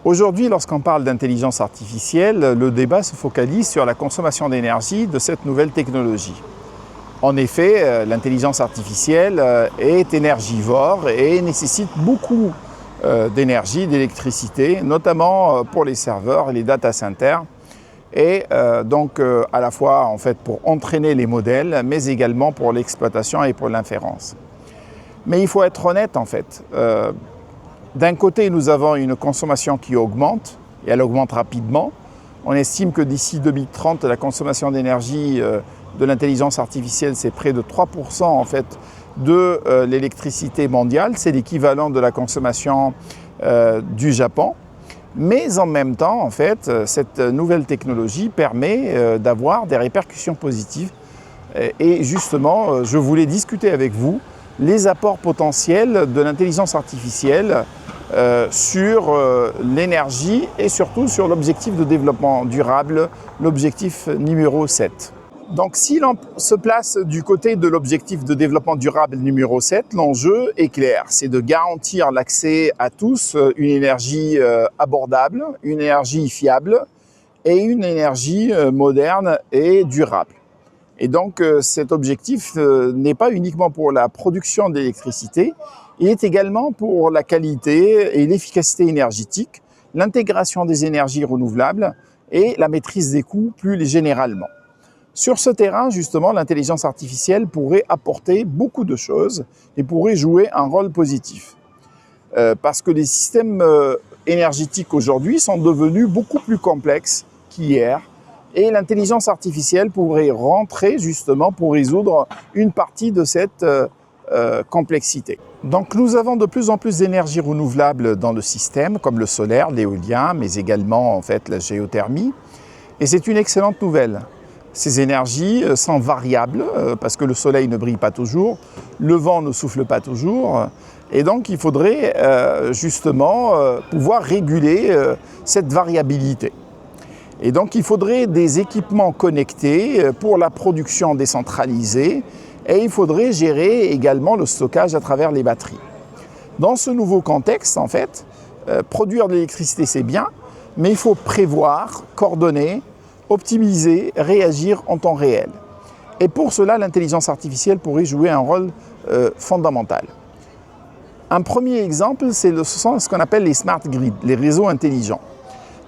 Aujourd'hui, lorsqu'on parle d'intelligence artificielle, le débat se focalise sur la consommation d'énergie de cette nouvelle technologie. En effet, l'intelligence artificielle est énergivore et nécessite beaucoup d'énergie, d'électricité, notamment pour les serveurs et les data centers. Et donc à la fois en fait, pour entraîner les modèles, mais également pour l'exploitation et pour l'inférence. Mais il faut être honnête en fait. D'un côté, nous avons une consommation qui augmente, et elle augmente rapidement. On estime que d'ici 2030, la consommation d'énergie de l'intelligence artificielle, c'est près de 3% en fait, de l'électricité mondiale. C'est l'équivalent de la consommation du Japon. Mais en même temps, en fait, cette nouvelle technologie permet d'avoir des répercussions positives. Et justement, je voulais discuter avec vous les apports potentiels de l'intelligence artificielle sur l'énergie et surtout sur l'objectif de développement durable, l'objectif numéro 7. Donc si l'on se place du côté de l'objectif de développement durable numéro 7, l'enjeu est clair, c'est de garantir l'accès à tous une énergie abordable, une énergie fiable et une énergie moderne et durable. Et donc cet objectif n'est pas uniquement pour la production d'électricité, il est également pour la qualité et l'efficacité énergétique, l'intégration des énergies renouvelables et la maîtrise des coûts plus généralement. Sur ce terrain, justement, l'intelligence artificielle pourrait apporter beaucoup de choses et pourrait jouer un rôle positif. Parce que les systèmes énergétiques aujourd'hui sont devenus beaucoup plus complexes qu'hier. Et l'intelligence artificielle pourrait rentrer justement pour résoudre une partie de cette complexité. Donc nous avons de plus en plus d'énergies renouvelables dans le système, comme le solaire, l'éolien, mais également en fait la géothermie. Et c'est une excellente nouvelle. Ces énergies sont variables parce que le soleil ne brille pas toujours, le vent ne souffle pas toujours. Et donc il faudrait justement pouvoir réguler cette variabilité. Et donc il faudrait des équipements connectés pour la production décentralisée et il faudrait gérer également le stockage à travers les batteries. Dans ce nouveau contexte, en fait, produire de l'électricité c'est bien, mais il faut prévoir, coordonner, optimiser, réagir en temps réel. Et pour cela, l'intelligence artificielle pourrait jouer un rôle fondamental. Un premier exemple, ce sont ce qu'on appelle les smart grids, les réseaux intelligents.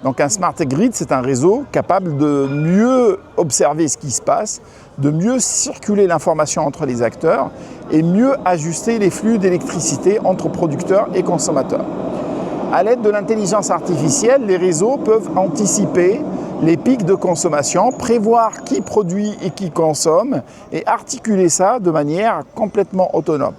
Donc un smart grid, c'est un réseau capable de mieux observer ce qui se passe, de mieux circuler l'information entre les acteurs et mieux ajuster les flux d'électricité entre producteurs et consommateurs. À l'aide de l'intelligence artificielle, les réseaux peuvent anticiper les pics de consommation, prévoir qui produit et qui consomme et articuler ça de manière complètement autonome.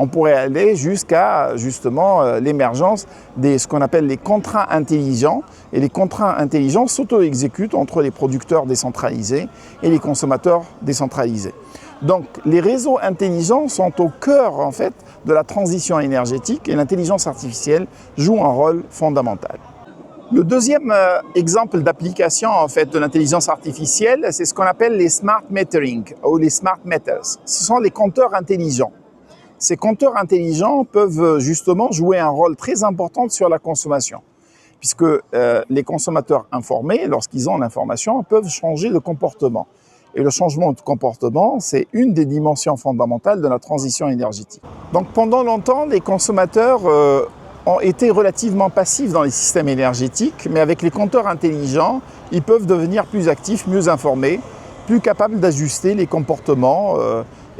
On pourrait aller jusqu'à justement l'émergence de ce qu'on appelle les contrats intelligents. Et les contrats intelligents s'auto-exécutent entre les producteurs décentralisés et les consommateurs décentralisés. Donc les réseaux intelligents sont au cœur en fait de la transition énergétique et l'intelligence artificielle joue un rôle fondamental. Le deuxième exemple d'application en fait de l'intelligence artificielle, c'est ce qu'on appelle les smart metering ou les smart meters. Ce sont les compteurs intelligents. Ces compteurs intelligents peuvent justement jouer un rôle très important sur la consommation, puisque les consommateurs informés, lorsqu'ils ont l'information, peuvent changer de comportement. Et le changement de comportement, c'est une des dimensions fondamentales de la transition énergétique. Donc pendant longtemps, les consommateurs ont été relativement passifs dans les systèmes énergétiques, mais avec les compteurs intelligents, ils peuvent devenir plus actifs, mieux informés, plus capables d'ajuster les comportements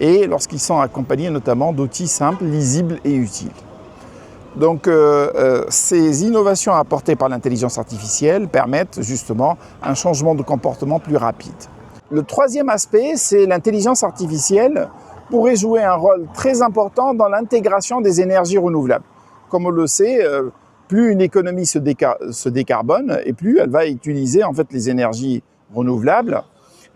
et lorsqu'ils sont accompagnés notamment d'outils simples, lisibles et utiles. Donc ces innovations apportées par l'intelligence artificielle permettent justement un changement de comportement plus rapide. Le troisième aspect, c'est l'intelligence artificielle pourrait jouer un rôle très important dans l'intégration des énergies renouvelables. Comme on le sait, plus une économie se décarbone et plus elle va utiliser en fait les énergies renouvelables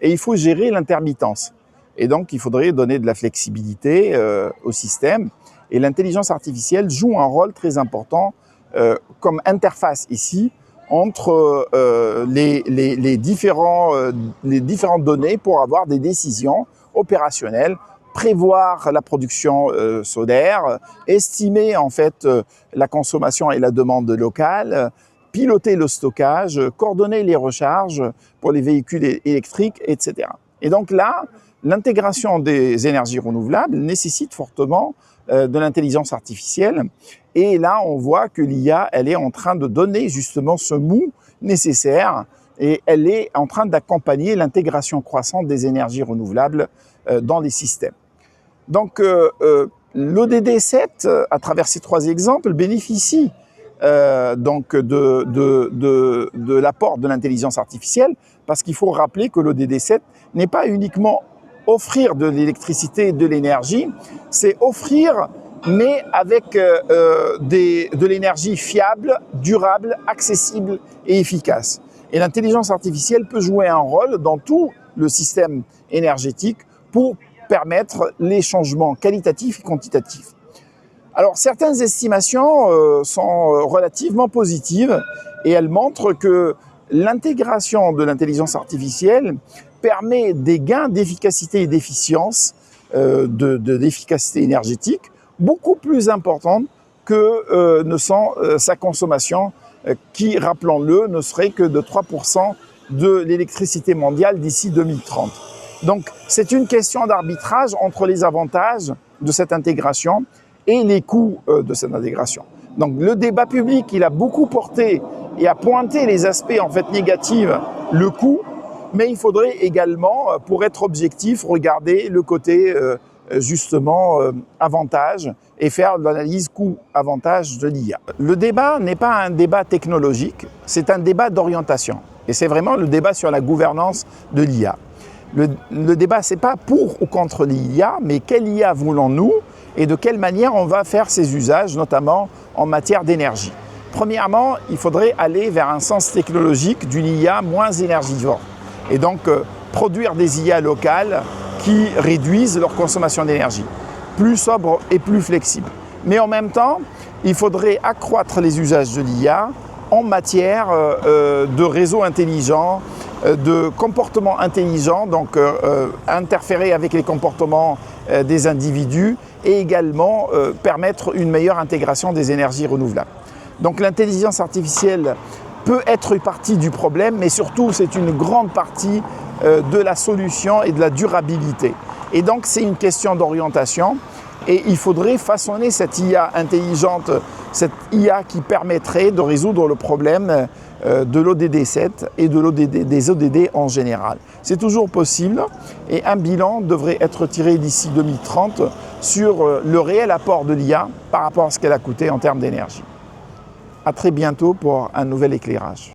et il faut gérer l'intermittence. Et donc, il faudrait donner de la flexibilité au système. Et l'intelligence artificielle joue un rôle très important comme interface ici entre les différentes données pour avoir des décisions opérationnelles, prévoir la production solaire, estimer en fait la consommation et la demande locale, piloter le stockage, coordonner les recharges pour les véhicules électriques, etc. Et donc là, l'intégration des énergies renouvelables nécessite fortement de l'intelligence artificielle. Et là, on voit que l'IA, elle est en train de donner justement ce mou nécessaire et elle est en train d'accompagner l'intégration croissante des énergies renouvelables dans les systèmes. Donc, l'ODD7, à travers ces 3 exemples, bénéficie donc de l'apport de l'intelligence artificielle, parce qu'il faut rappeler que l'ODD7 n'est pas uniquement offrir de l'électricité et de l'énergie, c'est offrir, mais avec de l'énergie fiable, durable, accessible et efficace. Et l'intelligence artificielle peut jouer un rôle dans tout le système énergétique pour permettre les changements qualitatifs et quantitatifs. Alors, certaines estimations sont relativement positives et elles montrent que l'intégration de l'intelligence artificielle permet des gains d'efficacité et d'efficience, d'efficacité énergétique, beaucoup plus importantes que ne sont sa consommation, qui, rappelons-le, ne serait que de 3% de l'électricité mondiale d'ici 2030. Donc, c'est une question d'arbitrage entre les avantages de cette intégration et les coûts de cette intégration. Donc, le débat public, il a beaucoup porté et a pointé les aspects en fait négatifs, le coût, mais il faudrait également, pour être objectif, regarder le côté justement avantage et faire l'analyse coût-avantage de l'IA. Le débat n'est pas un débat technologique, c'est un débat d'orientation. Et c'est vraiment le débat sur la gouvernance de l'IA. Le débat, ce n'est pas pour ou contre l'IA, mais quelle IA voulons-nous et de quelle manière on va faire ces usages, notamment en matière d'énergie. Premièrement, il faudrait aller vers un sens technologique d'une IA moins énergivore et donc produire des IA locales qui réduisent leur consommation d'énergie, plus sobre et plus flexible. Mais en même temps, il faudrait accroître les usages de l'IA en matière de réseaux intelligents, de comportements intelligents, donc interférer avec les comportements des individus et également permettre une meilleure intégration des énergies renouvelables. Donc l'intelligence artificielle peut être une partie du problème, mais surtout c'est une grande partie de la solution et de la durabilité. Et donc c'est une question d'orientation et il faudrait façonner cette IA intelligente, cette IA qui permettrait de résoudre le problème de l'ODD7 et des ODD en général. C'est toujours possible et un bilan devrait être tiré d'ici 2030 sur le réel apport de l'IA par rapport à ce qu'elle a coûté en termes d'énergie. À très bientôt pour un nouvel éclairage.